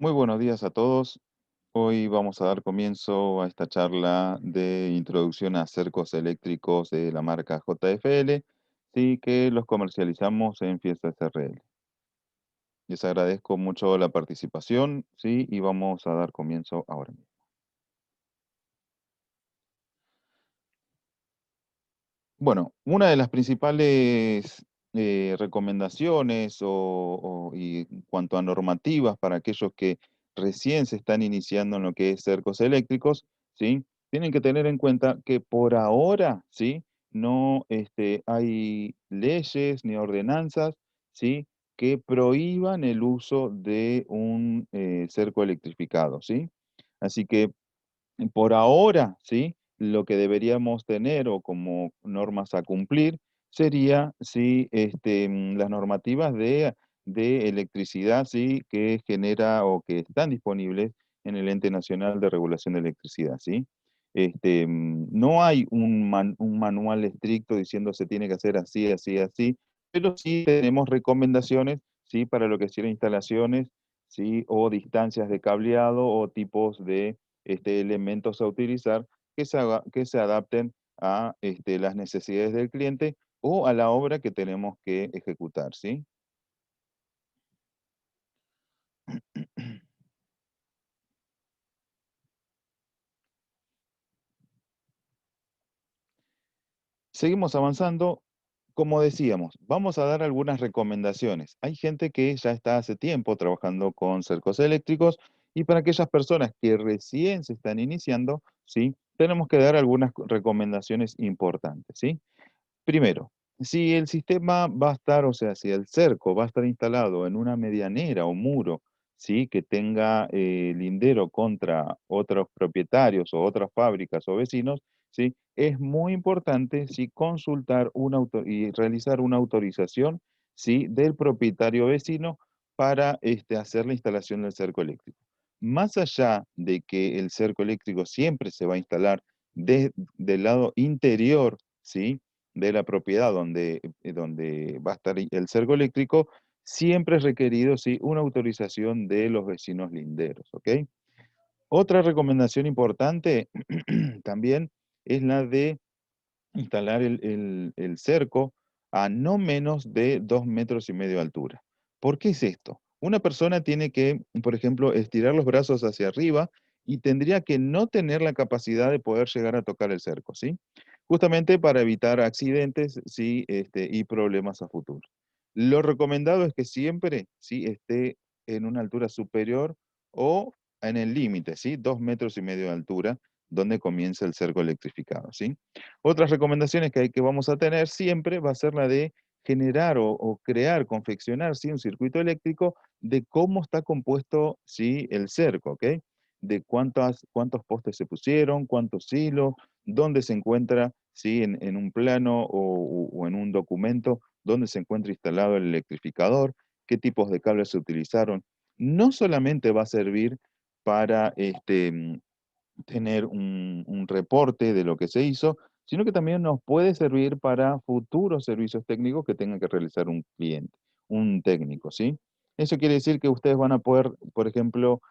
Muy buenos días a todos. Hoy vamos a dar comienzo a esta charla de introducción a cercos eléctricos de la marca JFL, sí, que los comercializamos en Fiesta SRL. Les agradezco mucho la participación, sí, y vamos a dar comienzo ahora mismo. Bueno, una de las principales recomendaciones y en cuanto a normativas para aquellos que recién se están iniciando en lo que es cercos eléctricos, ¿sí? Tienen que tener en cuenta que por ahora, ¿sí? No hay leyes ni ordenanzas, ¿sí? Que prohíban el uso de un cerco electrificado, ¿sí? Así que por ahora, ¿sí? Lo que deberíamos tener o como normas a cumplir sería, sí, las normativas de electricidad, sí, que genera o que están disponibles en el Ente Nacional de Regulación de Electricidad, ¿sí? No hay un manual estricto diciendo se tiene que hacer así, así, así, pero sí tenemos recomendaciones, sí, para lo que sean instalaciones, sí, o distancias de cableado o tipos de elementos a utilizar que se adapten a las necesidades del cliente o a la obra que tenemos que ejecutar, ¿sí? Seguimos avanzando. Como decíamos, vamos a dar algunas recomendaciones. Hay gente que ya está hace tiempo trabajando con cercos eléctricos y para aquellas personas que recién se están iniciando, ¿sí? Tenemos que dar algunas recomendaciones importantes, ¿sí? Primero, si el sistema va a estar, o sea, si el cerco va a estar instalado en una medianera o muro, ¿sí? Que tenga lindero contra otros propietarios o otras fábricas o vecinos, ¿sí? Es muy importante, sí, consultar y realizar una autorización, ¿sí? Del propietario vecino para hacer la instalación del cerco eléctrico. Más allá de que el cerco eléctrico siempre se va a instalar del lado interior, ¿sí? De la propiedad donde va a estar el cerco eléctrico, siempre es requerido, sí, una autorización de los vecinos linderos, ¿ok? Otra recomendación importante también es la de instalar el cerco a no menos de 2,5 metros de altura. ¿Por qué es esto? Una persona tiene que, por ejemplo, estirar los brazos hacia arriba y tendría que no tener la capacidad de poder llegar a tocar el cerco, ¿sí? Justamente para evitar accidentes, sí, y problemas a futuro. Lo recomendado es que siempre, sí, esté en una altura superior o en el límite, ¿sí? 2,5 metros de altura, donde comienza el cerco electrificado, ¿sí? Otras recomendaciones que vamos a tener siempre va a ser la de generar o crear, confeccionar, ¿sí? Un circuito eléctrico de cómo está compuesto, ¿sí? El cerco, ¿ok? De cuántos postes se pusieron, cuántos hilos, dónde se encuentra, ¿sí? En un plano o en un documento, dónde se encuentra instalado el electrificador, qué tipos de cables se utilizaron. No solamente va a servir para tener un reporte de lo que se hizo, sino que también nos puede servir para futuros servicios técnicos que tenga que realizar un cliente, un técnico, ¿sí? Eso quiere decir que ustedes van a poder, por ejemplo,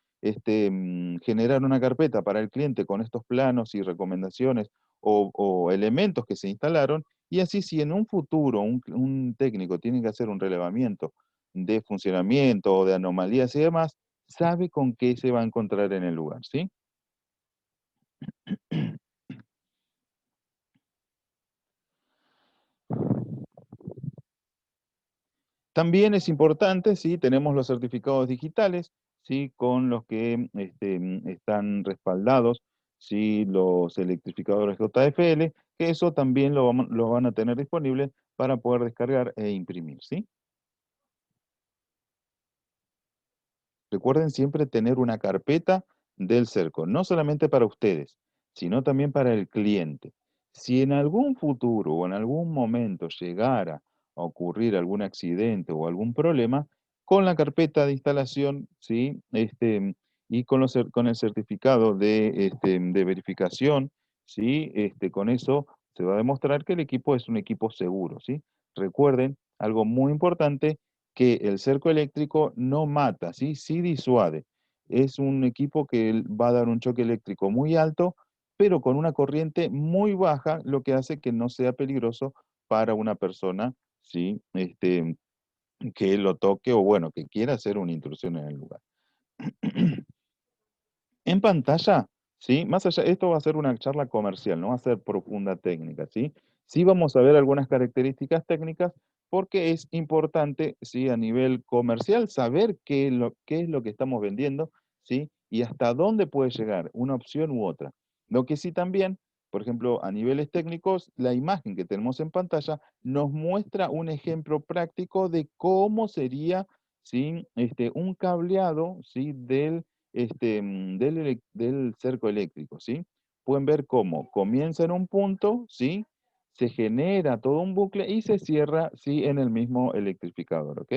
generar una carpeta para el cliente con estos planos y recomendaciones o elementos que se instalaron, y así si en un futuro un técnico tiene que hacer un relevamiento de funcionamiento o de anomalías y demás, sabe con qué se va a encontrar en el lugar, ¿sí? También es importante, sí, tenemos los certificados digitales, sí, con los que están respaldados, sí, los electrificadores JFL, que eso también lo van a tener disponible para poder descargar e imprimir, ¿sí? Recuerden siempre tener una carpeta del cerco, no solamente para ustedes, sino también para el cliente. Si en algún futuro o en algún momento llegara a ocurrir algún accidente o algún problema, con la carpeta de instalación, ¿sí? Y con el certificado de verificación, ¿sí? Con eso se va a demostrar que el equipo es un equipo seguro, ¿sí? Recuerden, algo muy importante, que el cerco eléctrico no mata, ¿sí? Sí disuade. es un equipo que va a dar un choque eléctrico muy alto, pero con una corriente muy baja, lo que hace que no sea peligroso para una persona, ¿sí? Que lo toque o bueno, que quiera hacer una intrusión en el lugar. En pantalla, ¿sí? Más allá, esto va a ser una charla comercial, no va a ser profunda técnica, ¿sí? Sí vamos a ver algunas características técnicas porque es importante, ¿sí? A nivel comercial, saber qué es lo que estamos vendiendo, ¿sí? Y hasta dónde puede llegar una opción u otra. Lo que sí también, por ejemplo, a niveles técnicos, la imagen que tenemos en pantalla nos muestra un ejemplo práctico de cómo sería, ¿sí? Un cableado, ¿sí? Del cerco eléctrico, ¿sí? Pueden ver cómo comienza en un punto, ¿sí? Se genera todo un bucle y se cierra, ¿sí? En el mismo electrificador, ¿ok?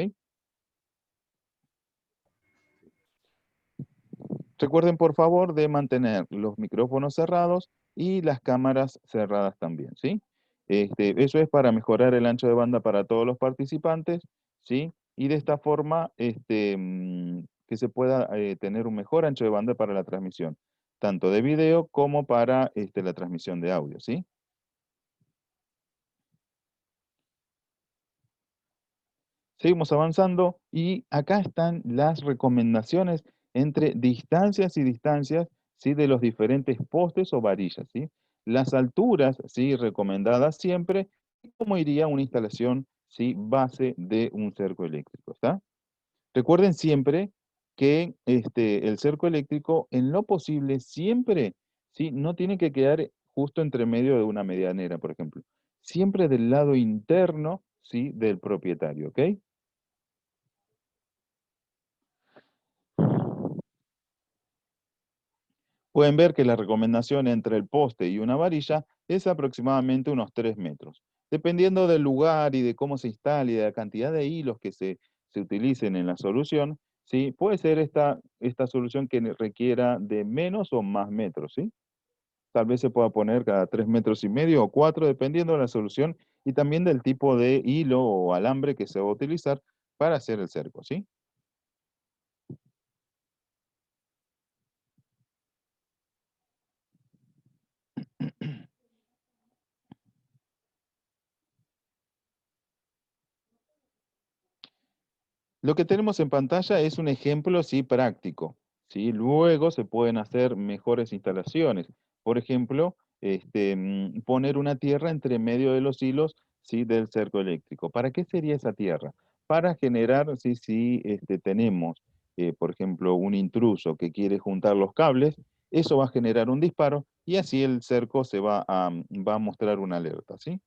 Recuerden, por favor, de mantener los micrófonos cerrados y las cámaras cerradas también, ¿sí? Eso es para mejorar el ancho de banda para todos los participantes, ¿sí? Y de esta forma, que se pueda tener un mejor ancho de banda para la transmisión, tanto de video como para la transmisión de audio, ¿sí? Seguimos avanzando y acá están las recomendaciones entre distancias y distancias, ¿sí? De los diferentes postes o varillas, ¿sí? Las alturas, ¿sí? Recomendadas siempre, y cómo iría una instalación, ¿sí? Base de un cerco eléctrico, ¿está? Recuerden siempre que el cerco eléctrico, en lo posible, siempre, ¿sí? No tiene que quedar justo entre medio de una medianera, por ejemplo. Siempre del lado interno, ¿sí? Del propietario, ¿ok? Pueden ver que la recomendación entre el poste y una varilla es aproximadamente unos 3 metros. Dependiendo del lugar y de cómo se instale y de la cantidad de hilos que se utilicen en la solución, ¿sí? Puede ser esta solución que requiera de menos o más metros, ¿sí? Tal vez se pueda poner cada 3 metros y medio o 4, dependiendo de la solución y también del tipo de hilo o alambre que se va a utilizar para hacer el cerco, ¿sí? Lo que tenemos en pantalla es un ejemplo, sí, práctico, ¿sí? Luego se pueden hacer mejores instalaciones. Por ejemplo, poner una tierra entre medio de los hilos, ¿sí? Del cerco eléctrico. ¿Para qué sería esa tierra? Para generar, sí, sí, tenemos, por ejemplo, un intruso que quiere juntar los cables, eso va a generar un disparo y así el cerco va a mostrar una alerta, ¿sí?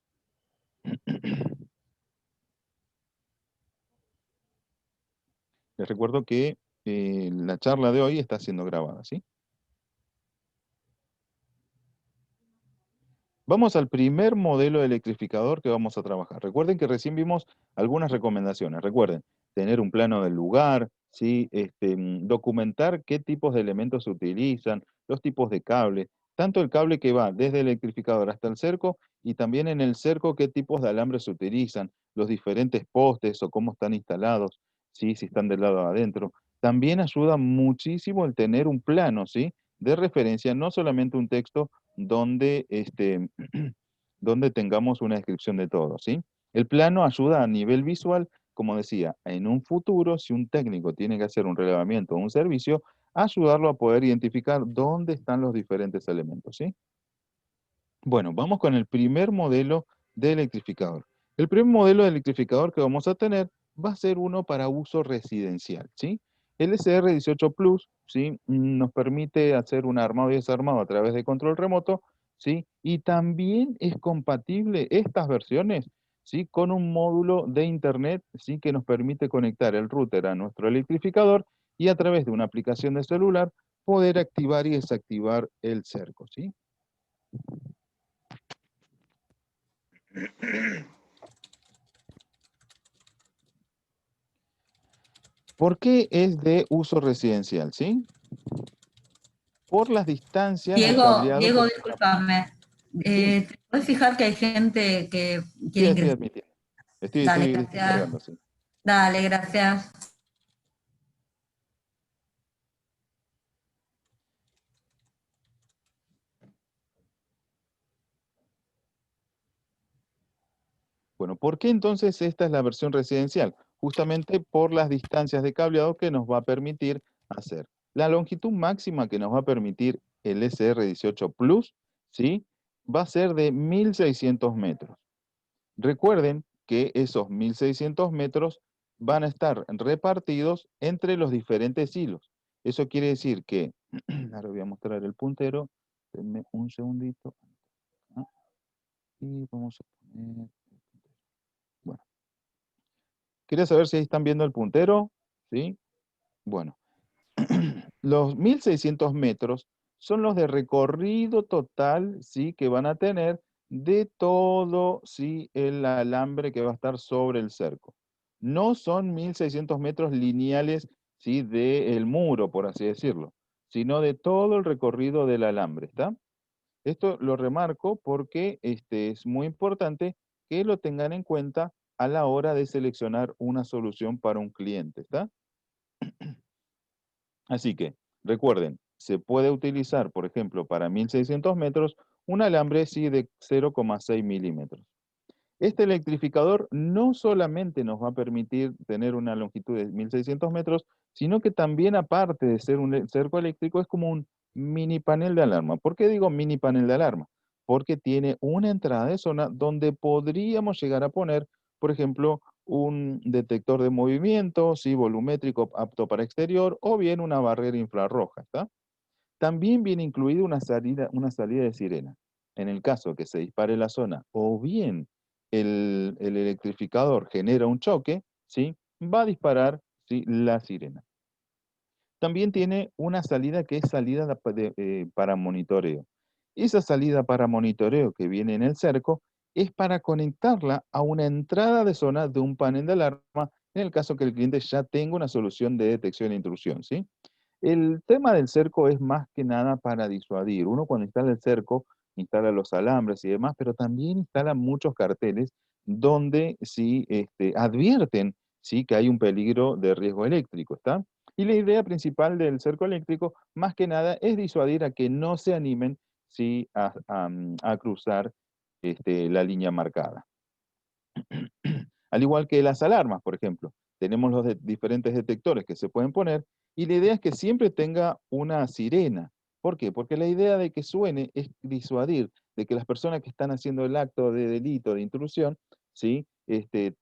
Les recuerdo que la charla de hoy está siendo grabada, ¿sí? Vamos al primer modelo de electrificador que vamos a trabajar. Recuerden que recién vimos algunas recomendaciones. Recuerden, tener un plano del lugar, ¿sí? Documentar qué tipos de elementos se utilizan, los tipos de cable, tanto el cable que va desde el electrificador hasta el cerco y también en el cerco qué tipos de alambres se utilizan, los diferentes postes o cómo están instalados, ¿sí? Si están del lado de adentro. También ayuda muchísimo el tener un plano, ¿sí? De referencia, no solamente un texto donde, donde tengamos una descripción de todo, ¿sí? El plano ayuda a nivel visual, como decía, en un futuro, si un técnico tiene que hacer un relevamiento o un servicio, ayudarlo a poder identificar dónde están los diferentes elementos, ¿sí? Bueno, vamos con el primer modelo de electrificador. El primer modelo de electrificador que vamos a tener va a ser uno para uso residencial, ¿sí? El SR18 Plus, ¿sí? Nos permite hacer un armado y desarmado a través de control remoto, ¿sí? Y también es compatible estas versiones, ¿sí? Con un módulo de internet, ¿sí? Que nos permite conectar el router a nuestro electrificador y a través de una aplicación de celular poder activar y desactivar el cerco, ¿sí? ¿Por qué es de uso residencial, sí? Por las distancias de cableado que... Diego, discúlpame. Sí, ¿Te puedes fijar que hay gente que sí, quiere estoy ingresar? admitiendo. Dale, Estoy gracias. cargando, sí. Dale, gracias. Bueno, ¿por qué entonces esta es la versión residencial? Justamente por las distancias de cableado que nos va a permitir hacer. La longitud máxima que nos va a permitir el SR18 Plus, ¿sí? Va a ser de 1600 metros. Recuerden que esos 1600 metros van a estar repartidos entre los diferentes hilos. Eso quiere decir que, ahora voy a mostrar el puntero, denme un segundito, ¿ah? Y vamos a poner, bueno, quería saber si ahí están viendo el puntero, ¿sí? Bueno, los 1600 metros son los de recorrido total, ¿sí? Que van a tener de todo, ¿sí? El alambre que va a estar sobre el cerco. No son 1600 metros lineales, ¿sí? Del muro, por así decirlo, sino de todo el recorrido del alambre, ¿está? Esto lo remarco porque es muy importante que lo tengan en cuenta a la hora de seleccionar una solución para un cliente, ¿está? Así que, recuerden, se puede utilizar, por ejemplo, para 1600 metros, un alambre sí de 0,6 milímetros. Este electrificador no solamente nos va a permitir tener una longitud de 1600 metros, sino que también, aparte de ser un cerco eléctrico, es como un mini panel de alarma. ¿Por qué digo mini panel de alarma? Porque tiene una entrada de zona donde podríamos llegar a poner, por ejemplo, un detector de movimiento, sí, volumétrico apto para exterior, o bien una barrera infrarroja, ¿está? También viene incluida una salida de sirena. En el caso que se dispare la zona o bien el electrificador genera un choque, ¿sí? Va a disparar, ¿sí? La sirena. También tiene una salida que es salida para monitoreo. Esa salida para monitoreo que viene en el cerco es para conectarla a una entrada de zona de un panel de alarma en el caso que el cliente ya tenga una solución de detección e intrusión, ¿sí? El tema del cerco es más que nada para disuadir. Uno cuando instala el cerco, instala los alambres y demás, pero también instala muchos carteles donde sí advierten sí, que hay un peligro de riesgo eléctrico, ¿está? Y la idea principal del cerco eléctrico, más que nada, es disuadir a que no se animen sí, a cruzar la línea marcada. Al igual que las alarmas, por ejemplo. Tenemos los diferentes detectores que se pueden poner y la idea es que siempre tenga una sirena. ¿Por qué? Porque la idea de que suene es disuadir, de que las personas que están haciendo el acto de delito, de intrusión, ¿sí?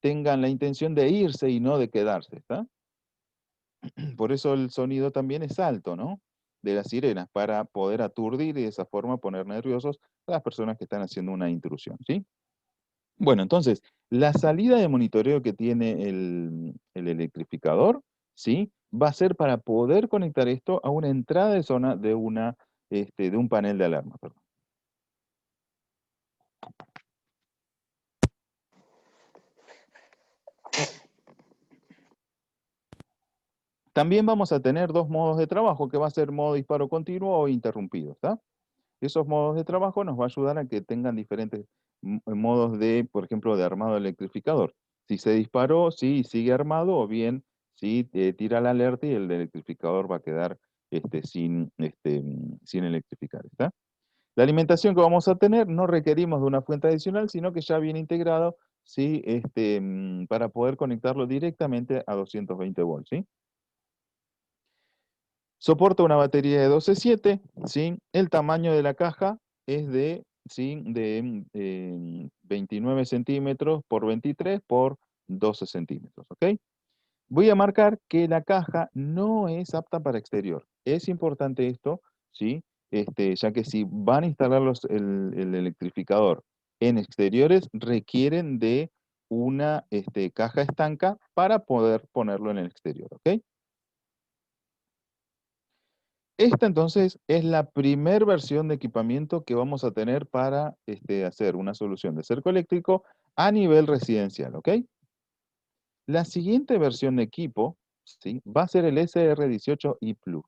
Tengan la intención de irse y no de quedarse, ¿está? Por eso el sonido también es alto, ¿no? De las sirenas, para poder aturdir y de esa forma poner nerviosos a las personas que están haciendo una intrusión, ¿sí? Bueno, entonces, la salida de monitoreo que tiene el electrificador, ¿sí? Va a ser para poder conectar esto a una entrada de zona de un panel de alarma, perdón. También vamos a tener dos modos de trabajo, que va a ser modo disparo continuo o interrumpido, ¿está? Esos modos de trabajo nos va a ayudar a que tengan diferentes modos de, por ejemplo, de armado electrificador. Si se disparó, sí, sigue armado, o bien si tira la alerta y el electrificador va a quedar sin electrificar, ¿está? La alimentación que vamos a tener no requerimos de una fuente adicional, sino que ya viene integrado, ¿sí? Para poder conectarlo directamente a 220 volts, ¿sí? Soporta una batería de 12,7, ¿sí? El tamaño de la caja es ¿sí? de 29 centímetros por 23 por 12 centímetros, ¿ok? Voy a marcar que la caja no es apta para exterior. Es importante esto, ¿sí? Ya que si van a instalar el electrificador en exteriores, requieren de una caja estanca para poder ponerlo en el exterior, ¿ok? Esta entonces es la primer versión de equipamiento que vamos a tener para hacer una solución de cerco eléctrico a nivel residencial, ¿ok? La siguiente versión de equipo, ¿sí? Va a ser el SR18i Plus.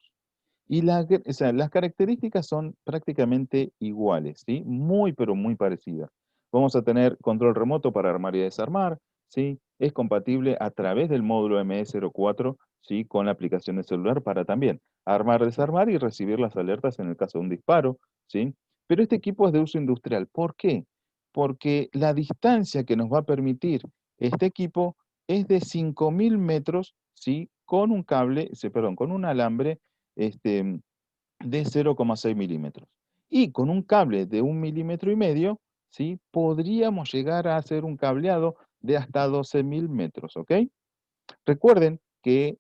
Y o sea, las características son prácticamente iguales, ¿sí? Muy, pero muy parecidas. Vamos a tener control remoto para armar y desarmar, ¿sí? Es compatible a través del módulo ME04, ¿sí? Con la aplicación de celular para también armar, desarmar y recibir las alertas en el caso de un disparo, ¿sí? Pero este equipo es de uso industrial. ¿Por qué? porque la distancia que nos va a permitir este equipo es de 5.000 metros, ¿sí? Con un cable, perdón, con un alambre de 0,6 milímetros. Y con un cable de 1,5 milímetros, ¿sí? Podríamos llegar a hacer un cableado de hasta 12.000 metros, ¿ok? Recuerden que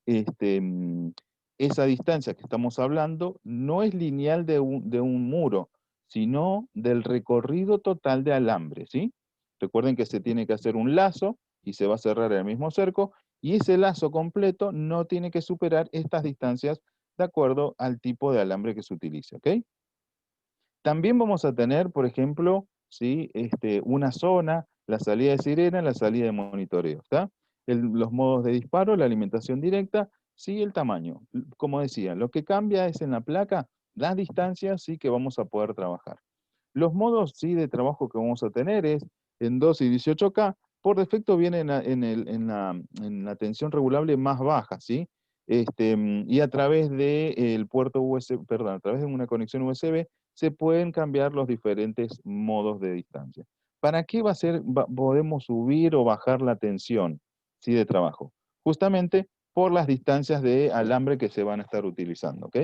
esa distancia que estamos hablando no es lineal de un muro, sino del recorrido total de alambre, ¿sí? Recuerden que se tiene que hacer un lazo y se va a cerrar el mismo cerco, y ese lazo completo no tiene que superar estas distancias de acuerdo al tipo de alambre que se utilice, ¿ok? También vamos a tener, por ejemplo, ¿sí? Una zona, la salida de sirena, la salida de monitoreo, ¿está? Los modos de disparo, la alimentación directa, sí, el tamaño. Como decía, lo que cambia es en la placa, las distancias, sí, que vamos a poder trabajar. Los modos, sí, de trabajo que vamos a tener es en 2 y 18K, por defecto viene en la tensión regulable más baja, ¿sí? Y a través del puerto USB, perdón, a través de una conexión USB, se pueden cambiar los diferentes modos de distancia. ¿Para qué podemos subir o bajar la tensión, ¿sí? De trabajo? Justamente por las distancias de alambre que se van a estar utilizando, ¿ok?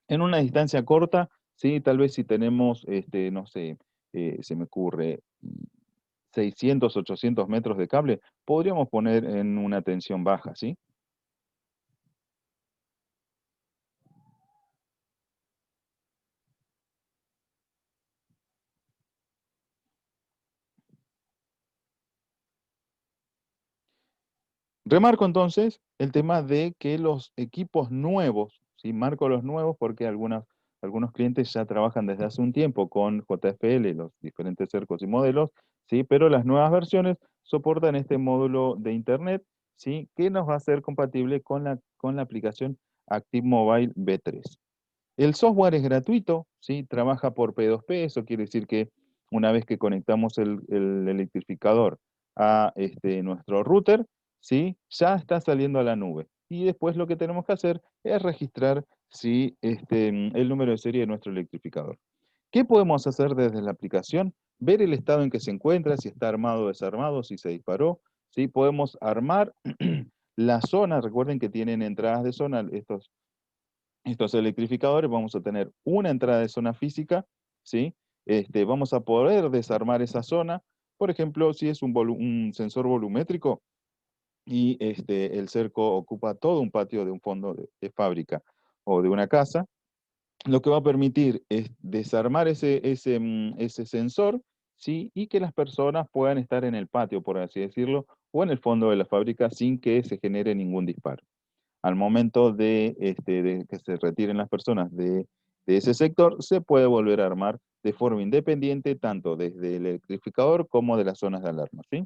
En una distancia corta, sí, tal vez si tenemos, no sé, se me ocurre 600, 800 metros de cable, podríamos poner en una tensión baja, ¿sí? Remarco entonces el tema de que los equipos nuevos, ¿sí? Marco los nuevos porque algunos clientes ya trabajan desde hace un tiempo con JFL, los diferentes cercos y modelos, ¿sí? Pero las nuevas versiones soportan este módulo de Internet, ¿sí? Que nos va a ser compatible con la aplicación Active Mobile V3. El software es gratuito, ¿sí? Trabaja por P2P, eso quiere decir que una vez que conectamos el electrificador a nuestro router, ¿sí? Ya está saliendo a la nube. Y después lo que tenemos que hacer es registrar, ¿sí? El número de serie de nuestro electrificador. ¿Qué podemos hacer desde la aplicación? Ver el estado en que se encuentra, si está armado o desarmado, si se disparó, ¿sí? Podemos armar la zona, recuerden que tienen entradas de zona estos electrificadores. Vamos a tener una entrada de zona física, ¿sí? Vamos a poder desarmar esa zona. Por ejemplo, si es un sensor volumétrico y el cerco ocupa todo un patio de un fondo de fábrica o de una casa, lo que va a permitir es desarmar ese sensor, ¿sí? Y que las personas puedan estar en el patio, por así decirlo, o en el fondo de la fábrica sin que se genere ningún disparo. Al momento de que se retiren las personas de ese sector, se puede volver a armar de forma independiente, tanto desde el electrificador como de las zonas de alarma, ¿sí?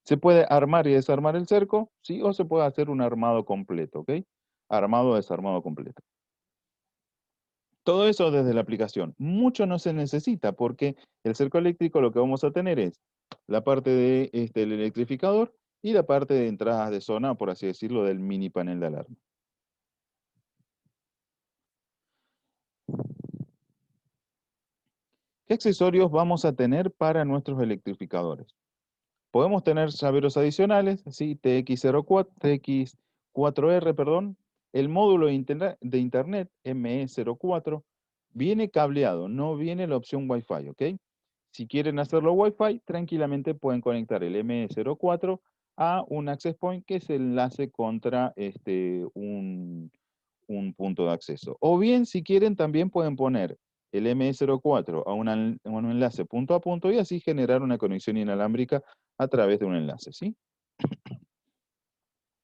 Se puede armar y desarmar el cerco, ¿sí? O se puede hacer un armado completo, ¿ok? Armado o desarmado completo. Todo eso desde la aplicación. Mucho no se necesita porque el cerco eléctrico lo que vamos a tener es la parte del electrificador y la parte de entradas de zona, por así decirlo, del mini panel de alarma. ¿Qué accesorios vamos a tener para nuestros electrificadores? Podemos tener llaveros adicionales, ¿sí? TX4R, perdón. El módulo de internet ME04 viene cableado, no viene la opción Wi-Fi, ¿ok? Si quieren hacerlo Wi-Fi, tranquilamente pueden conectar el ME04 a un access point que se enlace contra un punto de acceso. O bien, si quieren, también pueden poner el ME04 a un enlace punto a punto y así generar una conexión inalámbrica a través de un enlace, ¿sí?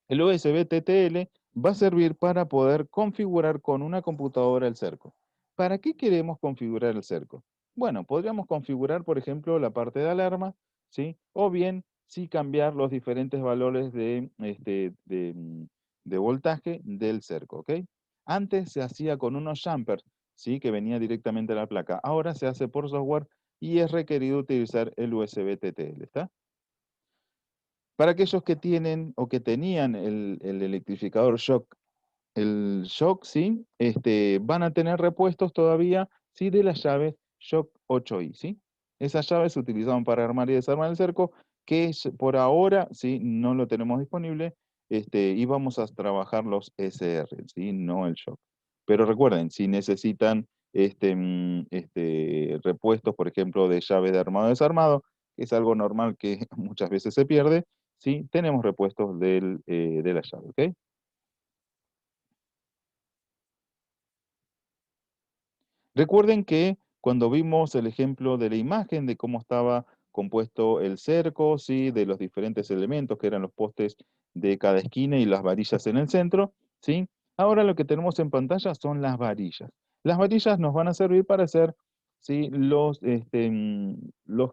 El USB TTL va a servir para poder configurar con una computadora el cerco. ¿Para qué queremos configurar el cerco? Bueno, podríamos configurar, por ejemplo, la parte de alarma, ¿sí? O bien, sí cambiar los diferentes valores de voltaje del cerco, ¿ok? Antes se hacía con unos jumpers, ¿sí? Que venía directamente a la placa. Ahora se hace por software y es requerido utilizar el USB TTL, ¿está? Para aquellos que tienen o que tenían el electrificador shock, el shock, ¿sí? Van a tener repuestos todavía, ¿sí? De las llaves Shock 8i, ¿sí? Esas llaves se utilizaban para armar y desarmar el cerco, que por ahora, ¿sí? No lo tenemos disponible, y vamos a trabajar los SR, ¿sí? No el shock. Pero recuerden, si necesitan repuestos, por ejemplo, de llave de armado desarmado, que es algo normal que muchas veces se pierde, ¿sí? Tenemos repuestos de la llave, ¿ok? Recuerden que cuando vimos el ejemplo de la imagen de cómo estaba compuesto el cerco, ¿sí? De los diferentes elementos que eran los postes de cada esquina y las varillas en el centro, ¿sí? Ahora lo que tenemos en pantalla son las varillas. Las varillas nos van a servir para hacer, ¿sí? Los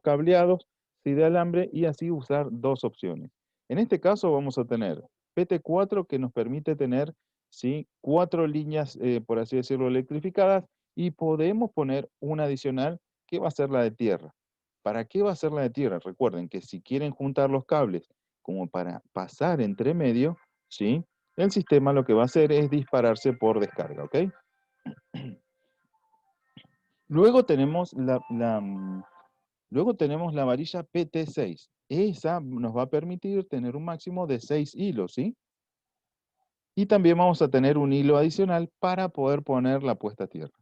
cableados, ¿sí? De alambre y así usar dos opciones. En este caso vamos a tener PT4 que nos permite tener, ¿sí? 4 líneas, por así decirlo, electrificadas y podemos poner una adicional que va a ser la de tierra. ¿Para qué va a ser la de tierra? Recuerden que si quieren juntar los cables como para pasar entre medio, ¿sí? El sistema lo que va a hacer es dispararse por descarga, ¿ok? Luego tenemos luego tenemos la varilla PT6. Esa nos va a permitir tener un máximo de 6 hilos, ¿sí? Y también vamos a tener un hilo adicional para poder poner la puesta a tierra.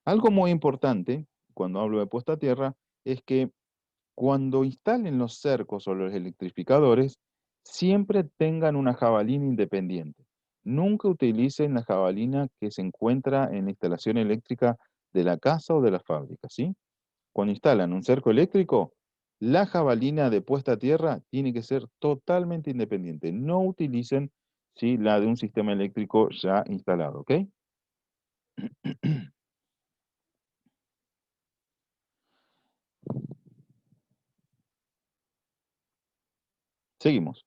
Algo muy importante cuando hablo de puesta a tierra es que cuando instalen los cercos o los electrificadores, siempre tengan una jabalina independiente. Nunca utilicen la jabalina que se encuentra en la instalación eléctrica de la casa o de la fábrica, ¿sí? Cuando instalan un cerco eléctrico, la jabalina de puesta a tierra tiene que ser totalmente independiente. No utilicen, ¿sí? La de un sistema eléctrico ya instalado, ¿ok? Seguimos.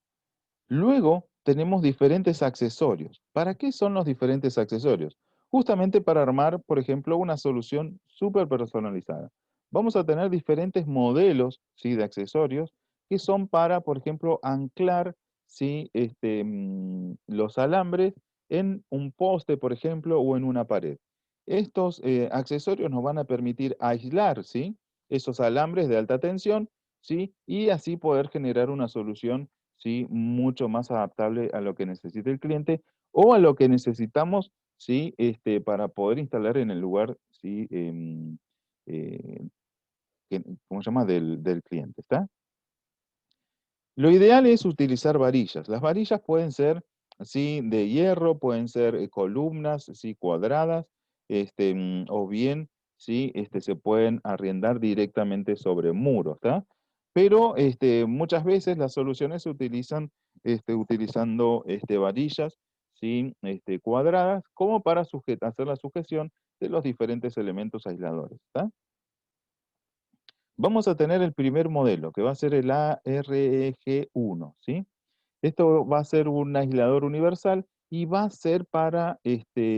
Luego tenemos diferentes accesorios. ¿Para qué son los diferentes accesorios? Justamente para armar, por ejemplo, una solución súper personalizada. Vamos a tener diferentes modelos, ¿sí? De accesorios que son para, por ejemplo, anclar, ¿sí? Los alambres en un poste, por ejemplo, o en una pared. Estos accesorios nos van a permitir aislar, ¿sí? Esos alambres de alta tensión, ¿sí? Y así poder generar una solución, ¿sí? Mucho más adaptable a lo que necesite el cliente o a lo que necesitamos, ¿sí? Para poder instalar en el lugar, ¿sí? Eh, ¿Cómo se llama? Del cliente, ¿está? Lo ideal es utilizar varillas. Las varillas pueden ser, ¿sí? De hierro, pueden ser columnas, ¿sí? Cuadradas, o bien, ¿sí? Se pueden arriendar directamente sobre muros, ¿está? Pero muchas veces las soluciones se utilizan utilizando varillas, ¿sí? Cuadradas, como para hacer la sujeción de los diferentes elementos aisladores, ¿está? Vamos a tener el primer modelo, que va a ser el AREG1, ¿sí? Esto va a ser un aislador universal y va a ser para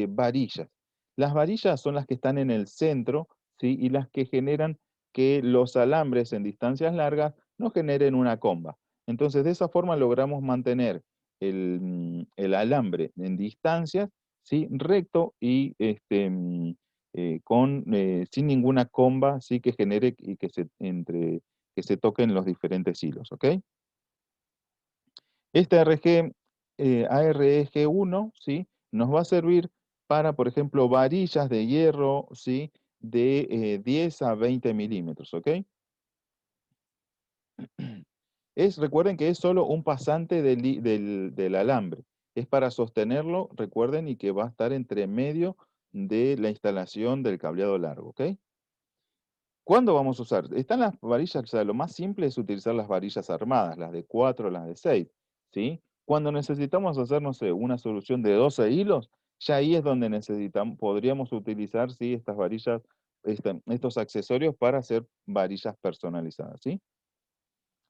varillas. Las varillas son las que están en el centro, ¿sí? Y las que generan que los alambres en distancias largas no generen una comba. Entonces, de esa forma logramos mantener el alambre en distancias, ¿sí? Recto y sin ninguna comba, ¿sí? Que genere y que se toquen los diferentes hilos, ¿ok? Este ARG1, ¿sí? Nos va a servir para, por ejemplo, varillas de hierro, ¿sí? De 10 a 20 milímetros, ¿ok? Recuerden que es solo un pasante del alambre. Es para sostenerlo, recuerden, y que va a estar entre medio de la instalación del cableado largo, ¿ok? ¿Cuándo vamos a usar? Están las varillas, o sea, lo más simple es utilizar las varillas armadas, las de 4, las de 6, ¿sí? Cuando necesitamos hacer, no sé, una solución de 12 hilos, ya ahí es donde podríamos utilizar, ¿sí? Estas varillas, estos accesorios para hacer varillas personalizadas, ¿sí?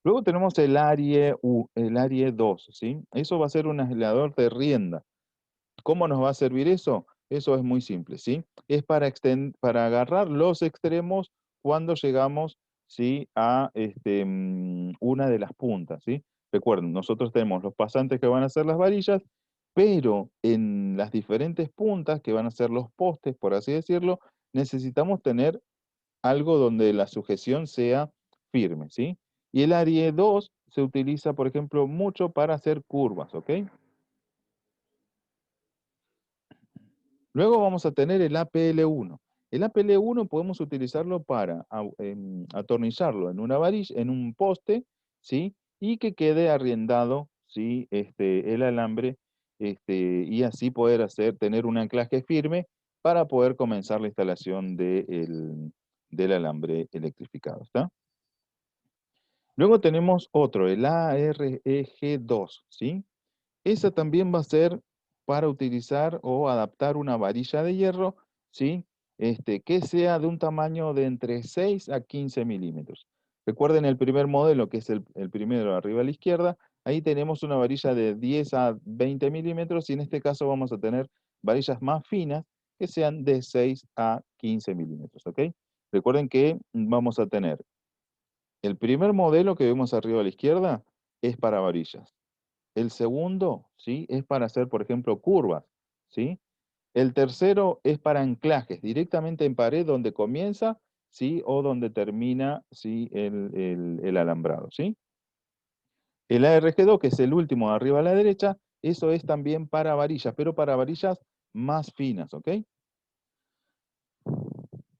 Luego tenemos el Arie 2, ¿sí? Eso va a ser un aislador de rienda. ¿Cómo nos va a servir eso? Eso es muy simple, ¿sí? Es para agarrar los extremos cuando llegamos, ¿sí? A una de las puntas, ¿sí? Recuerden, nosotros tenemos los pasantes que van a ser las varillas, pero en las diferentes puntas que van a ser los postes, por así decirlo, necesitamos tener algo donde la sujeción sea firme, ¿sí? Y el Área 2 se utiliza, por ejemplo, mucho para hacer curvas, ¿ok? Luego vamos a tener el APL1. El APL1 podemos utilizarlo para atornillarlo en una varilla, en un poste, ¿sí? Y que quede arriendado, ¿sí? El alambre, y así poder tener un anclaje firme para poder comenzar la instalación del alambre electrificado, ¿está? Luego tenemos otro, el AREG2, ¿sí? Esa también va a ser para utilizar o adaptar una varilla de hierro, ¿sí? Que sea de un tamaño de entre 6 a 15 milímetros. Recuerden el primer modelo, que es el primero arriba a la izquierda, ahí tenemos una varilla de 10 a 20 milímetros y en este caso vamos a tener varillas más finas que sean de 6 a 15 milímetros, ¿ok? Recuerden que vamos a tener el primer modelo que vemos arriba a la izquierda es para varillas. El segundo, ¿sí? Es para hacer, por ejemplo, curvas, ¿sí? El tercero es para anclajes, directamente en pared donde comienza, ¿sí? O donde termina, ¿sí? El alambrado, ¿sí? El ARG2, que es el último de arriba a la derecha, eso es también para varillas, pero para varillas más finas, ¿ok?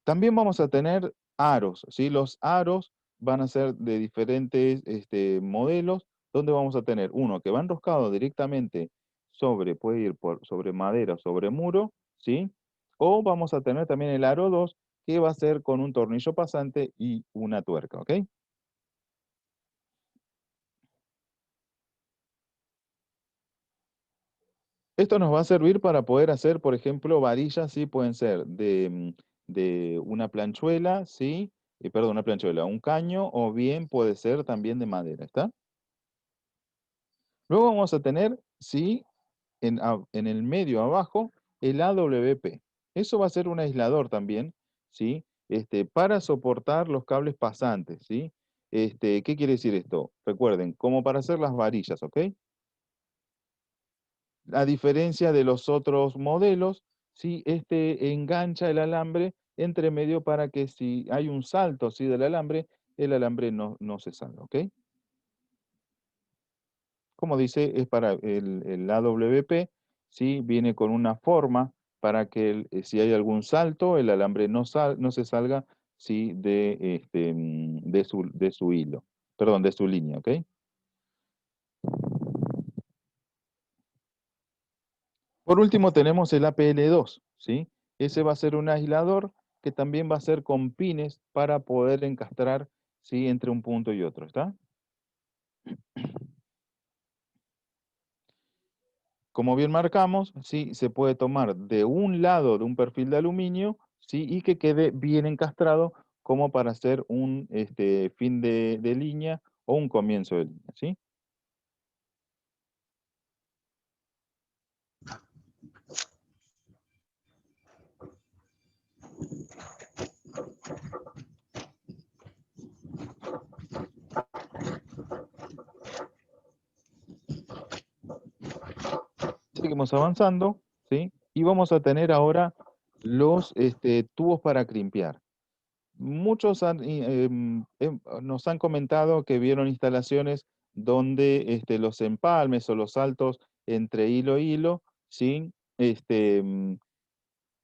También vamos a tener aros, ¿sí? Los aros van a ser de diferentes modelos, donde vamos a tener uno que va enroscado directamente puede ir sobre madera o sobre muro, ¿sí? O vamos a tener también el aro 2, que va a ser con un tornillo pasante y una tuerca, ¿ok? Esto nos va a servir para poder hacer, por ejemplo, varillas, ¿sí? Pueden ser de una planchuela, ¿sí? Perdón, una planchuela, un caño, o bien puede ser también de madera, ¿está? Luego vamos a tener, ¿sí? En el medio abajo, el AWP. Eso va a ser un aislador también, ¿sí? Para soportar los cables pasantes, ¿sí? ¿Qué quiere decir esto? Recuerden, como para hacer las varillas, ¿ok? A diferencia de los otros modelos, ¿sí? Engancha el alambre entre medio para que si hay un salto, ¿sí? Del alambre, el alambre no se salga, ¿ok? Como dice, es para el AWP, ¿sí? Viene con una forma para que si hay algún salto, el alambre no se salga, ¿sí? De su hilo, perdón, de su línea, ¿ok? Por último tenemos el APL2, ¿sí? Ese va a ser un aislador que también va a ser con pines para poder encastrar, ¿sí? Entre un punto y otro, ¿está? Como bien marcamos, sí, se puede tomar de un lado de un perfil de aluminio, sí, y que quede bien encastrado como para hacer un fin de línea o un comienzo de línea, ¿sí? Seguimos avanzando, ¿sí? Y vamos a tener ahora los tubos para crimpear. Muchos nos han comentado que vieron instalaciones donde los empalmes o los saltos entre hilo e hilo, ¿sí?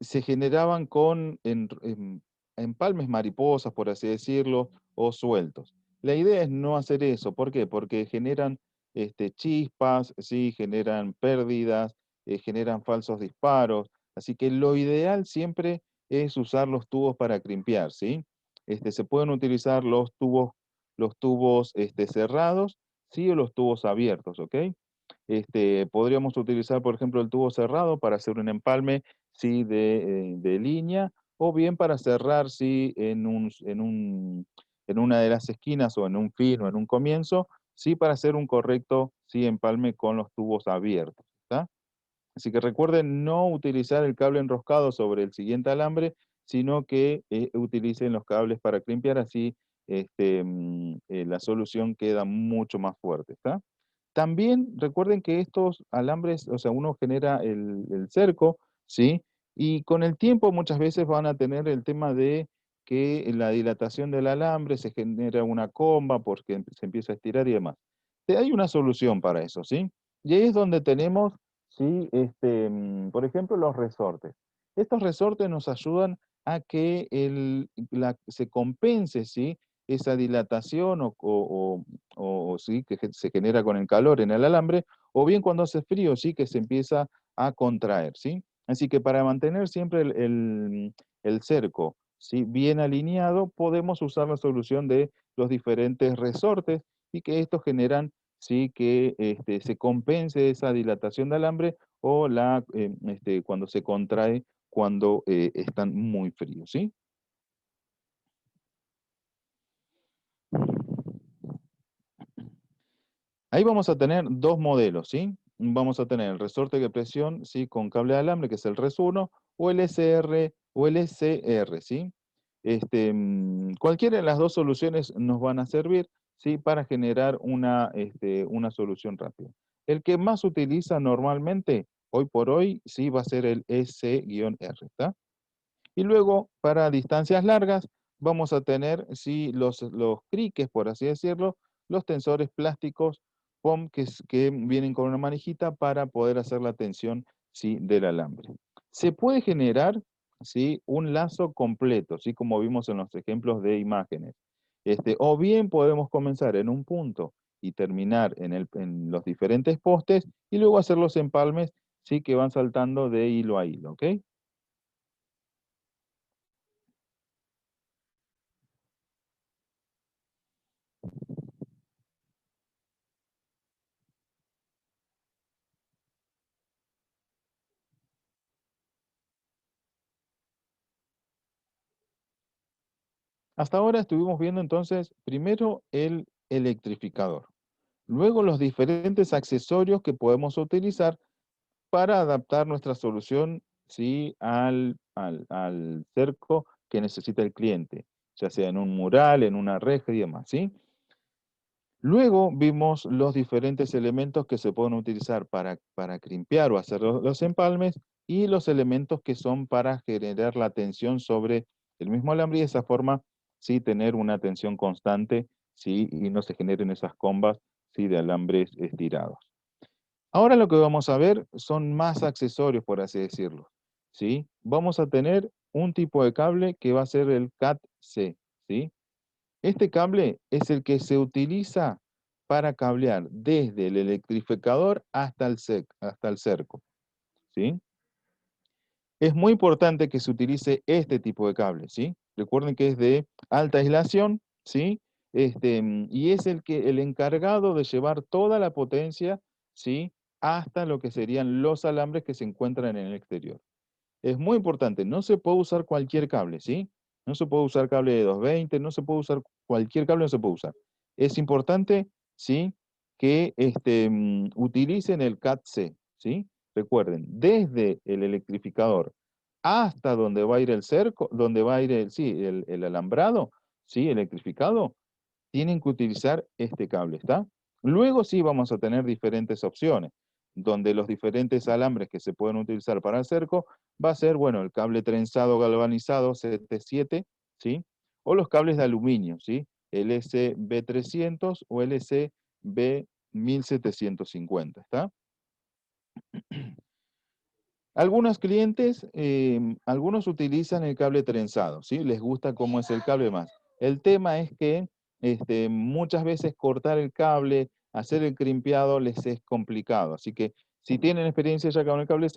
Se generaban con empalmes mariposas, por así decirlo, o sueltos. La idea es no hacer eso. ¿Por qué? Porque generan chispas, ¿sí? Generan pérdidas, generan falsos disparos. Así que lo ideal siempre es usar los tubos para crimpear, ¿sí? Se pueden utilizar los tubos cerrados, ¿sí? O los tubos abiertos, ¿ok? Podríamos utilizar, por ejemplo, el tubo cerrado para hacer un empalme, ¿sí? De línea, o bien para cerrar, ¿sí? En una de las esquinas o en un fin o en un comienzo, ¿sí? Para hacer un correcto, ¿sí? Empalme con los tubos abiertos, ¿está? Así que recuerden no utilizar el cable enroscado sobre el siguiente alambre, sino que utilicen los cables para crimpear, así la solución queda mucho más fuerte, ¿está? También recuerden que estos alambres, o sea, uno genera el cerco, ¿sí? Y con el tiempo muchas veces van a tener el tema de que la dilatación del alambre se genera una comba porque se empieza a estirar y demás. Hay una solución para eso, ¿sí? Y ahí es donde tenemos, ¿sí? Por ejemplo, los resortes. Estos resortes nos ayudan a que se compense, ¿sí? Esa dilatación ¿sí? Que se genera con el calor en el alambre, o bien cuando hace frío, ¿sí? Que se empieza a contraer, ¿sí? Así que para mantener siempre el cerco, ¿sí? Bien alineado, podemos usar la solución de los diferentes resortes y que estos generan, ¿sí? Que se compense esa dilatación de alambre o cuando se contrae cuando están muy fríos, ¿sí? Ahí vamos a tener dos modelos, ¿sí? Vamos a tener el resorte de presión, ¿sí? Con cable de alambre, que es el RES 1, o el SR o el SR, ¿sí? Cualquiera de las dos soluciones nos van a servir, ¿sí? Para generar una solución rápida. El que más se utiliza normalmente, hoy por hoy, sí, va a ser el S-R, ¿está? Y luego, para distancias largas, vamos a tener, sí, los criques, por así decirlo, los tensores plásticos POM que vienen con una manijita para poder hacer la tensión, sí, del alambre. Se puede generar, sí, un lazo completo, sí, como vimos en los ejemplos de imágenes. O bien podemos comenzar en un punto y terminar en los diferentes postes y luego hacer los empalmes, sí, que van saltando de hilo a hilo, ¿ok? Hasta ahora estuvimos viendo entonces primero el electrificador, luego los diferentes accesorios que podemos utilizar para adaptar nuestra solución, ¿sí? al cerco que necesita el cliente, ya sea en un mural, en una reja y demás, ¿sí? Luego vimos los diferentes elementos que se pueden utilizar para crimpear o hacer los empalmes y los elementos que son para generar la tensión sobre el mismo alambre y de esa forma sí tener una tensión constante, sí, y no se generen esas combas, sí, de alambres estirados. Ahora lo que vamos a ver son más accesorios, por así decirlo, ¿sí? Vamos a tener un tipo de cable que va a ser el CAT-C, ¿sí? Este cable es el que se utiliza para cablear desde el electrificador hasta el cerco, ¿sí? Es muy importante que se utilice este tipo de cable, ¿sí? Recuerden que es de alta aislación, ¿sí? Y es el encargado de llevar toda la potencia, ¿sí? Hasta lo que serían los alambres que se encuentran en el exterior. Es muy importante, no se puede usar cualquier cable, ¿sí? No se puede usar cable de 220, no se puede usar cualquier cable, no se puede usar. Es importante, ¿sí? Que utilicen el CAT-C, ¿sí? Recuerden, desde el electrificador hasta donde va a ir el cerco, donde va a ir el alambrado, ¿sí? Electrificado, tienen que utilizar este cable, ¿está? Luego sí vamos a tener diferentes opciones, donde los diferentes alambres que se pueden utilizar para el cerco va a ser, bueno, el cable trenzado galvanizado CT7, ¿sí? O los cables de aluminio, ¿sí? El SB300 o el SB1750, ¿está? Algunos clientes, algunos utilizan el cable trenzado, ¿sí? Les gusta cómo es el cable más. El tema es que muchas veces cortar el cable, hacer el crimpeado les es complicado. Así que si tienen experiencia ya con el cable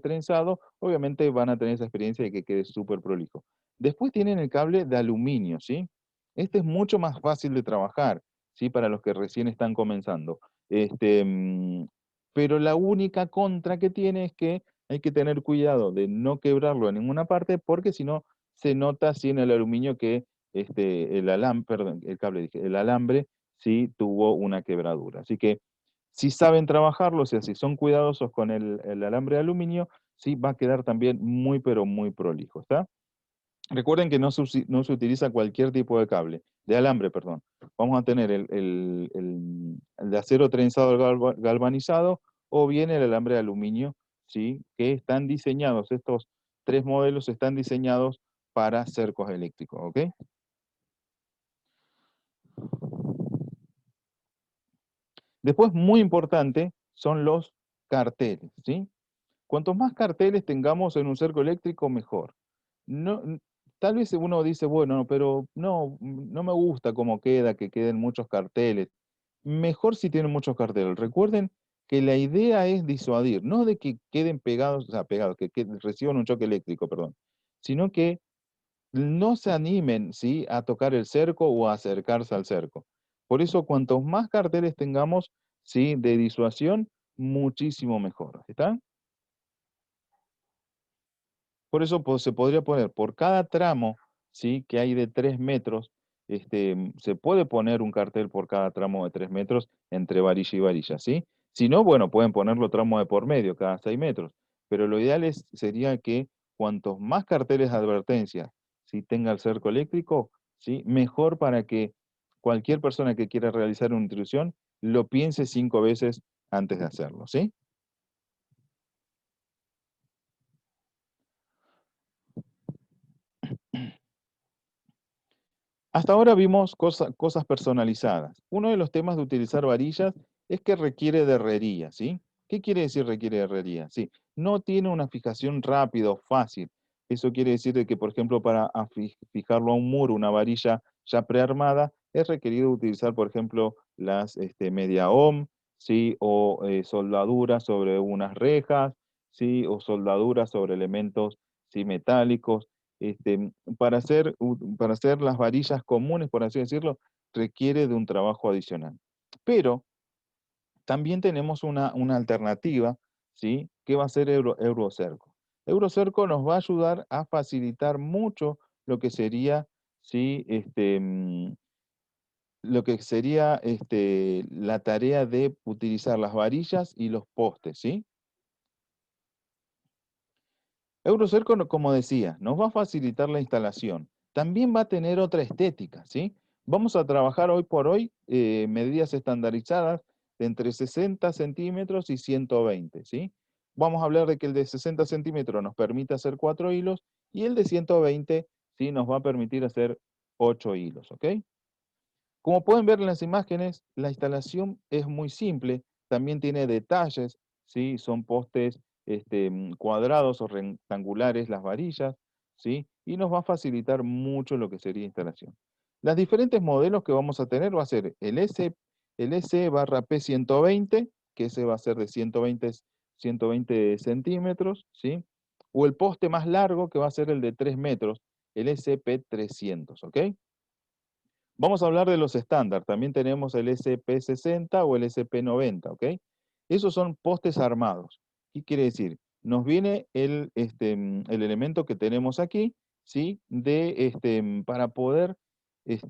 trenzado, obviamente van a tener esa experiencia de que quede súper prolijo. Después tienen el cable de aluminio, ¿sí? Este es mucho más fácil de trabajar, ¿sí? Para los que recién están comenzando. Este, mm, pero la única contra que tiene es que hay que tener cuidado de no quebrarlo en ninguna parte, porque si no, se nota así en el aluminio que perdón, el cable, dije, el alambre sí tuvo una quebradura. Así que si saben trabajarlo, o sea, si son cuidadosos con el alambre de aluminio, sí va a quedar también muy, pero muy prolijo, ¿está? Recuerden que no se utiliza cualquier tipo de cable, de alambre, perdón. Vamos a tener el de acero trenzado galvanizado o bien el alambre de aluminio, ¿sí? Que están diseñados, estos tres modelos están diseñados para cercos eléctricos, ¿ok? Después, muy importante, son los carteles, ¿sí? Cuantos más carteles tengamos en un cerco eléctrico, mejor. No, tal vez uno dice, bueno, pero no, no me gusta cómo queda, que queden muchos carteles. Mejor si tienen muchos carteles. Recuerden que la idea es disuadir, no de que queden pegados, o sea, pegados, que reciban un choque eléctrico, perdón, sino que no se animen, ¿sí?, a tocar el cerco o a acercarse al cerco. Por eso, cuantos más carteles tengamos, ¿sí?, de disuasión, muchísimo mejor. ¿Está? Por eso se podría poner por cada tramo, ¿sí?, que hay de 3 metros, se puede poner un cartel por cada tramo de 3 metros entre varilla y varilla, ¿sí? Si no, bueno, pueden ponerlo tramo de por medio, cada 6 metros. Pero lo ideal sería que cuantos más carteles de advertencia, si tenga el cerco eléctrico, ¿sí?, mejor para que cualquier persona que quiera realizar una intrusión lo piense 5 veces antes de hacerlo, ¿sí? Hasta ahora vimos cosas personalizadas. Uno de los temas de utilizar varillas es que requiere de herrería, ¿sí? ¿Qué quiere decir requiere de herrería? Sí, no tiene una fijación rápida o fácil. Eso quiere decir de que, por ejemplo, para fijarlo a un muro, una varilla ya prearmada, es requerido utilizar, por ejemplo, las media ohm, ¿sí? O soldaduras sobre unas rejas, ¿sí? O soldaduras sobre elementos, ¿sí?, metálicos. Para hacer las varillas comunes, por así decirlo, requiere de un trabajo adicional. Pero también tenemos una alternativa, ¿sí?, que va a ser Eurocerco. Eurocerco nos va a ayudar a facilitar mucho lo que sería, ¿sí?, la tarea de utilizar las varillas y los postes, ¿sí? Eurocerco, como decía, nos va a facilitar la instalación. También va a tener otra estética, ¿sí? Vamos a trabajar hoy por hoy medidas estandarizadas de entre 60 centímetros y 120, ¿sí? Vamos a hablar de que el de 60 centímetros nos permite hacer 4 hilos y el de 120, ¿sí?, nos va a permitir hacer 8 hilos, ¿ok? Como pueden ver en las imágenes, la instalación es muy simple, también tiene detalles, ¿sí? Son postes cuadrados o rectangulares las varillas, ¿sí? Y nos va a facilitar mucho lo que sería instalación. Los diferentes modelos que vamos a tener va a ser el S/P120, que ese va a ser de 120 centímetros, ¿sí? O el poste más largo, que va a ser el de 3 metros, el SP300, ¿ok? Vamos a hablar de los estándar. También tenemos el SP60 o el SP90, ¿ok? Esos son postes armados. ¿Qué quiere decir? Nos viene el elemento que tenemos aquí, ¿sí? Para poder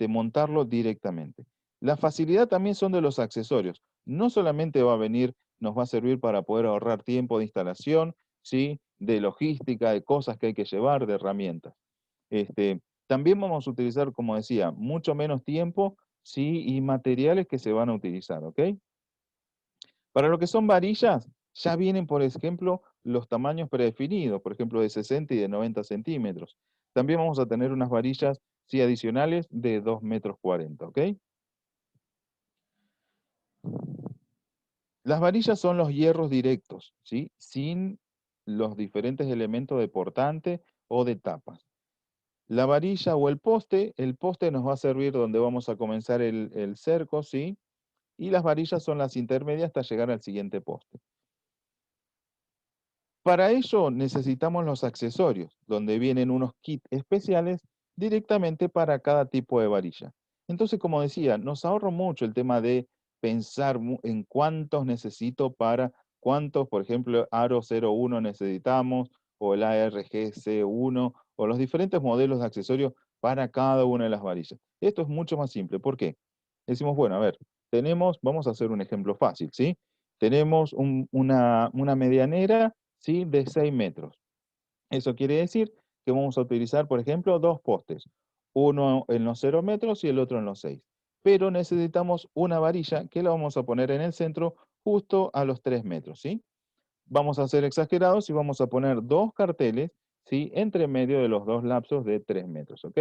montarlo directamente. La facilidad también son de los accesorios. No solamente va a venir, nos va a servir para poder ahorrar tiempo de instalación, ¿sí?, de logística, de cosas que hay que llevar, de herramientas. También vamos a utilizar, como decía, mucho menos tiempo, ¿sí?, y materiales que se van a utilizar, ¿ok? Para lo que son varillas, ya vienen, por ejemplo, los tamaños predefinidos, por ejemplo, de 60 y de 90 centímetros. También vamos a tener unas varillas, sí, adicionales de 2 metros 40, ¿ok? Las varillas son los hierros directos, ¿sí?, sin los diferentes elementos de portante o de tapas. La varilla o el poste nos va a servir donde vamos a comenzar el cerco, ¿sí? Y las varillas son las intermedias hasta llegar al siguiente poste. Para ello necesitamos los accesorios, donde vienen unos kits especiales directamente para cada tipo de varilla. Entonces, como decía, nos ahorra mucho el tema de pensar en cuántos necesito para cuántos, por ejemplo, Aro 01 necesitamos, o el ARGC1, o los diferentes modelos de accesorios para cada una de las varillas. Esto es mucho más simple. ¿Por qué? Decimos, bueno, a ver, vamos a hacer un ejemplo fácil, ¿sí? Tenemos una medianera, ¿sí?, de 6 metros. Eso quiere decir que vamos a utilizar, por ejemplo, dos postes, uno en los 0 metros y el otro en los 6. Pero necesitamos una varilla que la vamos a poner en el centro justo a los 3 metros, ¿sí? Vamos a ser exagerados y vamos a poner dos carteles ¿sí? Entre medio de los dos lapsos de 3 metros, ¿ok?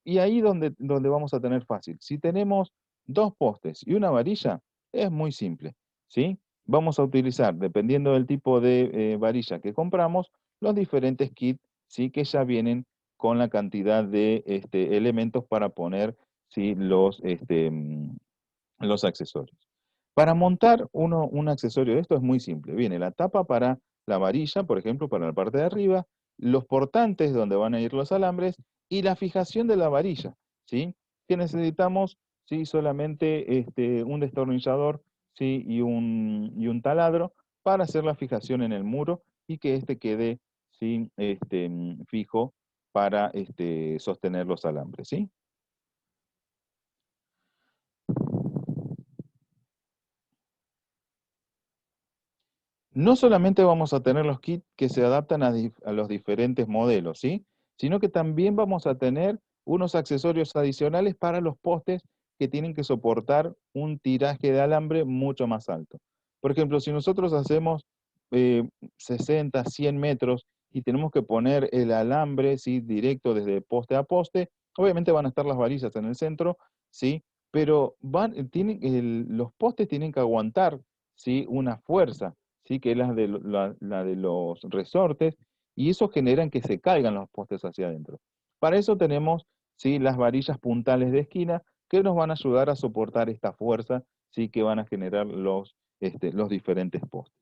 Y ahí donde vamos a tener fácil. Si tenemos dos postes y una varilla, es muy simple, ¿sí? Vamos a utilizar, dependiendo del tipo de varilla que compramos, los diferentes kits, ¿sí? Que ya vienen con la cantidad de elementos para poner, ¿sí? Los accesorios. Para montar un accesorio de esto es muy simple. Viene la tapa para la varilla, por ejemplo, para la parte de arriba, los portantes donde van a ir los alambres y la fijación de la varilla, ¿sí? Que necesitamos, ¿sí? Solamente un destornillador, ¿sí? Y un taladro para hacer la fijación en el muro y que éste quede, ¿sí? Fijo para sostener los alambres, ¿sí? No solamente vamos a tener los kits que se adaptan a los diferentes modelos, ¿sí? Sino que también vamos a tener unos accesorios adicionales para los postes que tienen que soportar un tiraje de alambre mucho más alto. Por ejemplo, si nosotros hacemos 60, 100 metros y tenemos que poner el alambre, ¿sí? Directo desde poste a poste, obviamente van a estar las varillas en el centro, ¿sí? Pero los postes tienen que aguantar, ¿sí? Una fuerza, ¿sí? Que es la de los resortes, y eso generan que se caigan los postes hacia adentro. Para eso tenemos, ¿sí? Las varillas puntales de esquina que nos van a ayudar a soportar esta fuerza, ¿sí? Que van a generar los diferentes postes.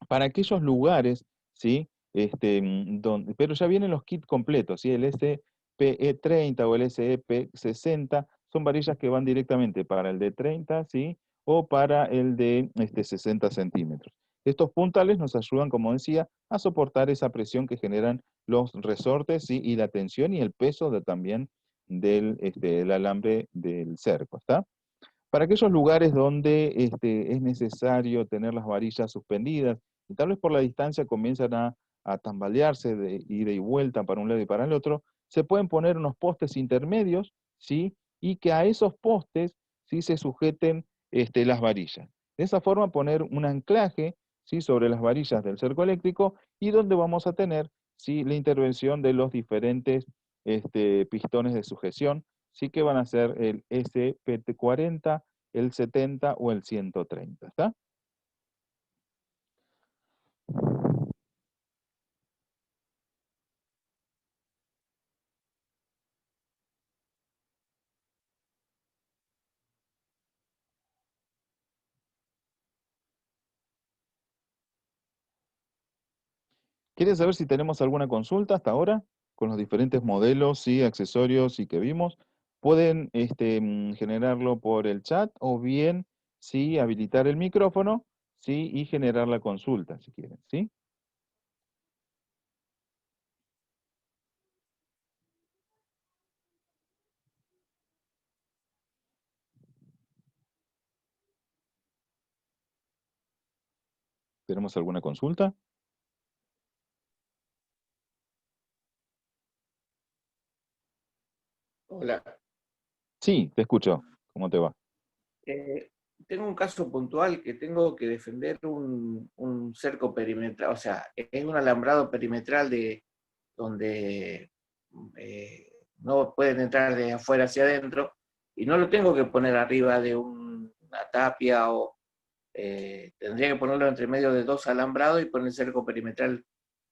Para aquellos lugares, ¿sí? Pero ya vienen los kits completos, ¿sí? El SPE30 o el SEP60 son varillas que van directamente para el de 30, ¿sí? O para el de 60 centímetros. Estos puntales nos ayudan, como decía, a soportar esa presión que generan los resortes, ¿sí? Y la tensión y el peso también del alambre del cerco, ¿está? Para aquellos lugares donde es necesario tener las varillas suspendidas, y tal vez por la distancia comienzan a tambalearse de ida y vuelta para un lado y para el otro, se pueden poner unos postes intermedios, ¿sí? Y que a esos postes, ¿sí? Se sujeten las varillas. De esa forma poner un anclaje, ¿sí? Sobre las varillas del cerco eléctrico y donde vamos a tener, ¿sí? La intervención de los diferentes pistones de sujeción, sí, que van a ser el SPT40, el 70 o el 130, ¿está? ¿Quieres saber si tenemos alguna consulta hasta ahora con los diferentes modelos y accesorios y que vimos? Pueden generarlo por el chat o bien, sí, habilitar el micrófono, sí, y generar la consulta si quieren, ¿sí? ¿Tenemos alguna consulta? Hola, Sí, te escucho. ¿Cómo te va? eh, tengo un caso puntual que tengo que defender un cerco perimetral, o sea, es un alambrado perimetral de donde no pueden entrar de afuera hacia adentro y no lo tengo que poner arriba de una tapia o tendría que ponerlo entre medio de dos alambrados y poner el cerco perimetral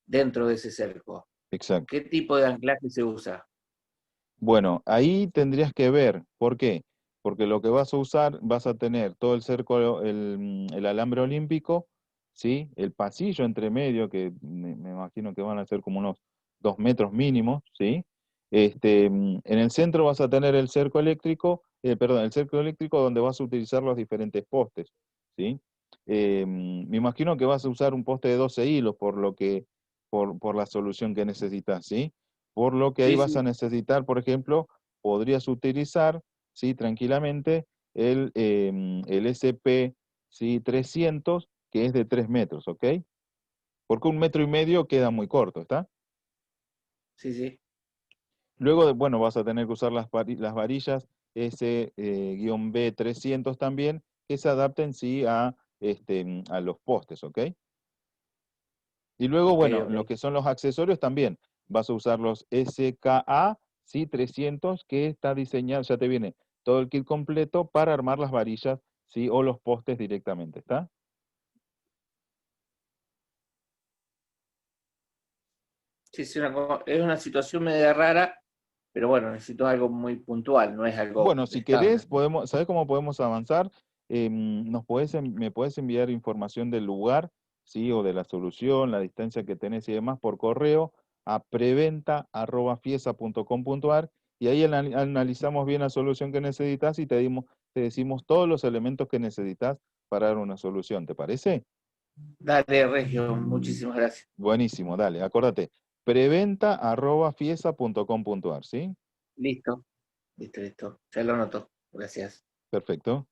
dentro de ese cerco. Exacto. ¿Qué tipo de anclaje se usa? Bueno, ahí tendrías que ver, ¿por qué? Porque lo que vas a usar, vas a tener todo el cerco, el alambre olímpico, ¿sí? El pasillo entre medio, que me imagino que van a ser como unos 2 metros mínimos, ¿sí? En el centro vas a tener el cerco eléctrico, perdón, el cerco eléctrico donde vas a utilizar los diferentes postes, ¿sí? Me imagino que vas a usar un poste de 12 hilos por la solución que necesitas, ¿sí? Por lo que ahí Sí, vas a sí, necesitar, por ejemplo, podrías utilizar, ¿sí? Tranquilamente el SP, ¿sí? 300, que es de 3 metros, ¿ok? Porque 1,5 metros queda muy corto, ¿está? sí, sí. Luego, bueno, vas a tener que usar las varillas S-B300 también, que se adapten, sí, a los postes, ¿ok? Y luego, Ok, bueno, ok. lo que son los accesorios también. Vas a usar los SKA, ¿sí? 300, que está diseñado, ya te viene todo el kit completo para armar las varillas, ¿sí? O los postes directamente, ¿está? Sí, sí, es una situación media rara, pero bueno, necesito algo muy puntual, no es algo Bueno, si estable. querés, podemos, ¿sabes cómo podemos avanzar? Me puedes enviar información del lugar, ¿sí? O de la solución, la distancia que tenés y demás por correo a preventa@fiesa.com.ar y ahí analizamos bien la solución que necesitas y te decimos todos los elementos que necesitas para dar una solución, ¿te parece? Dale, Regio, muchísimas gracias. Buenísimo, dale, acordate, preventa@fiesa.com.ar, ¿sí? Listo, listo, listo. Ya lo anoto. Gracias. Perfecto.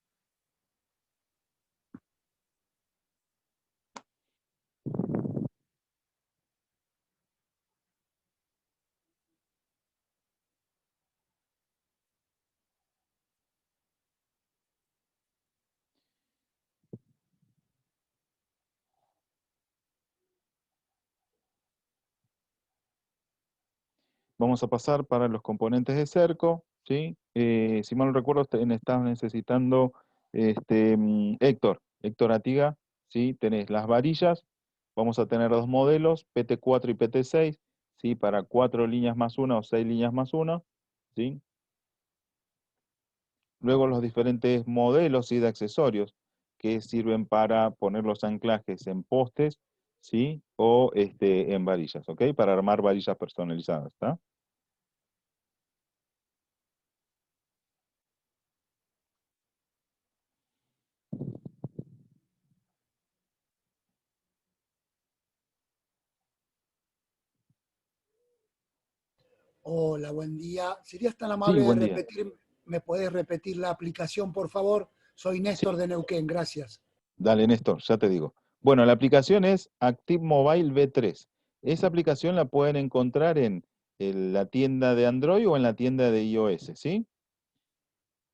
Vamos a pasar para los componentes de cerco, ¿sí? Si mal no recuerdo, estás necesitando, Héctor Atiga, ¿sí? Tenés las varillas, vamos a tener dos modelos, PT4 y PT6, ¿sí? Para 4 líneas más una o 6 líneas más una, ¿sí? Luego los diferentes modelos, ¿sí? De accesorios que sirven para poner los anclajes en postes, ¿sí? O en varillas, ¿ok? Para armar varillas personalizadas, ¿está? Hola, buen día. ¿Serías tan Sí, amable de buen día. repetir, me podés repetir la aplicación, por favor? Soy Sí. Néstor de Neuquén, gracias. Dale, Néstor, ya te digo. Bueno, la aplicación es Active Mobile V3. Esa aplicación la pueden encontrar en la tienda de Android o en la tienda de iOS, ¿sí?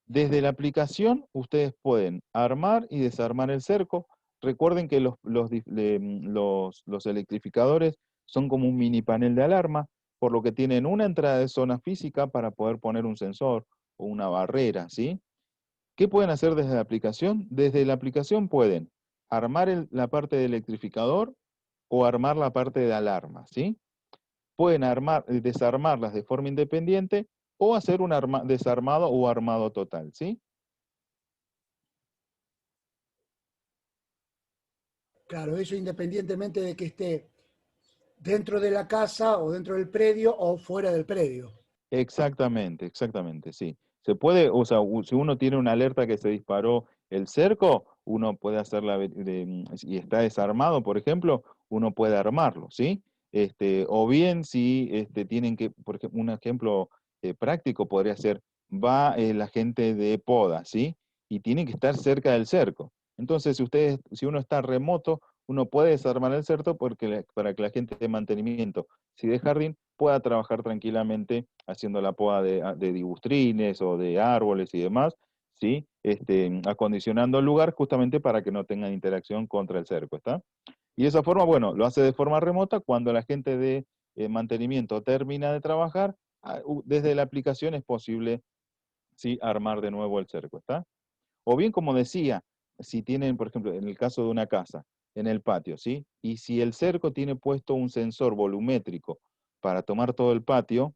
Desde la aplicación ustedes pueden armar y desarmar el cerco. Recuerden que los electrificadores son como un mini panel de alarma, por lo que tienen una entrada de zona física para poder poner un sensor o una barrera, ¿sí? ¿Qué pueden hacer desde la aplicación? Desde la aplicación pueden armar la parte de electrificador o armar la parte de alarma, ¿sí? Pueden desarmarlas de forma independiente o hacer un desarmado o armado total, ¿sí? Claro, eso independientemente de que esté dentro de la casa o dentro del predio o fuera del predio. Exactamente, exactamente, sí. Se puede, o sea, si uno tiene una alerta que se disparó el cerco, uno puede hacerla, y está desarmado, por ejemplo, uno puede armarlo, ¿sí? O bien si tienen que, por ejemplo, un ejemplo práctico podría ser, va la gente de poda, ¿sí? Y tiene que estar cerca del cerco. Entonces, si uno está remoto, uno puede desarmar el cerco para que la gente de mantenimiento, si de jardín, pueda trabajar tranquilamente haciendo la poda de dibustrines o de árboles y demás, ¿sí? Acondicionando el lugar justamente para que no tengan interacción contra el cerco, ¿está? Y de esa forma, bueno, lo hace de forma remota cuando la gente de mantenimiento termina de trabajar, desde la aplicación es posible, ¿sí? Armar de nuevo el cerco, ¿está? O bien, como decía, si tienen, por ejemplo, en el caso de una casa, en el patio, ¿sí? Y si el cerco tiene puesto un sensor volumétrico para tomar todo el patio,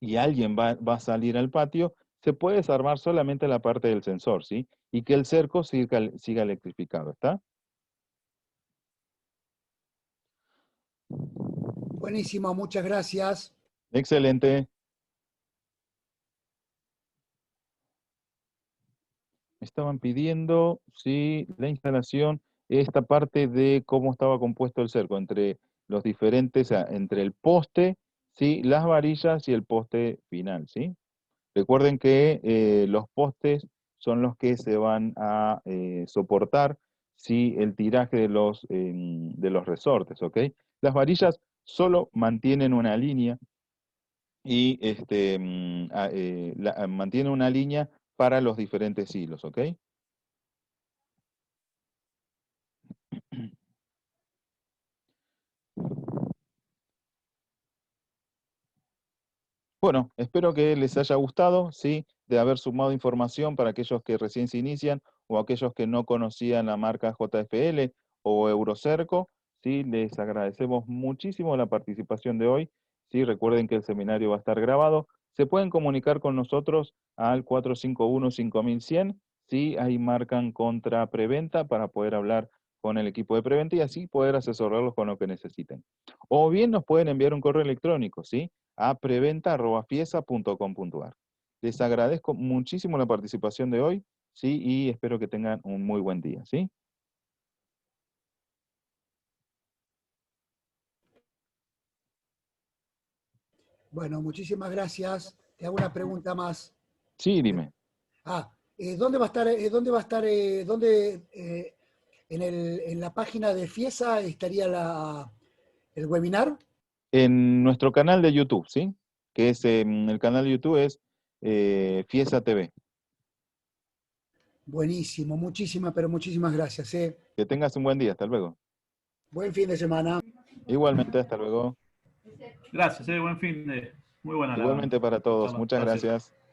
y alguien va a salir al patio, se puede desarmar solamente la parte del sensor, ¿sí? Y que el cerco siga electrificado, ¿está? Buenísimo, muchas gracias. Excelente. Me estaban pidiendo, sí, la instalación, esta parte de cómo estaba compuesto el cerco entre los diferentes, entre el poste, sí, las varillas y el poste final, ¿sí? Recuerden que los postes son los que se van a soportar, ¿sí? El tiraje de los resortes, ¿ok? Las varillas solo mantienen una línea y mantienen una línea para los diferentes hilos, ¿ok? Bueno, espero que les haya gustado, ¿sí? De haber sumado información para aquellos que recién se inician o aquellos que no conocían la marca JFL o Eurocerco, ¿sí? Les agradecemos muchísimo la participación de hoy, ¿sí? Recuerden que el seminario va a estar grabado. Se pueden comunicar con nosotros al 451-5100, ¿sí? Ahí marcan contra preventa para poder hablar con el equipo de preventa y así poder asesorarlos con lo que necesiten. O bien nos pueden enviar un correo electrónico, ¿sí? A preventa@fiesa.com.ar. Les agradezco muchísimo la participación de hoy, ¿sí? Y espero que tengan un muy buen día, ¿sí? Bueno, muchísimas gracias. Te hago una pregunta más. Sí, dime. ¿Dónde va a estar, en la página de FIESA estaría el webinar? En nuestro canal de YouTube, ¿sí? Que es, el canal de YouTube es Fiesa TV. Buenísimo, pero muchísimas gracias. Que tengas un buen día, hasta luego. Buen fin de semana. Igualmente, hasta luego. Gracias, buen fin de. Muy buena la Igualmente para todos, charla. muchas Gracias. gracias.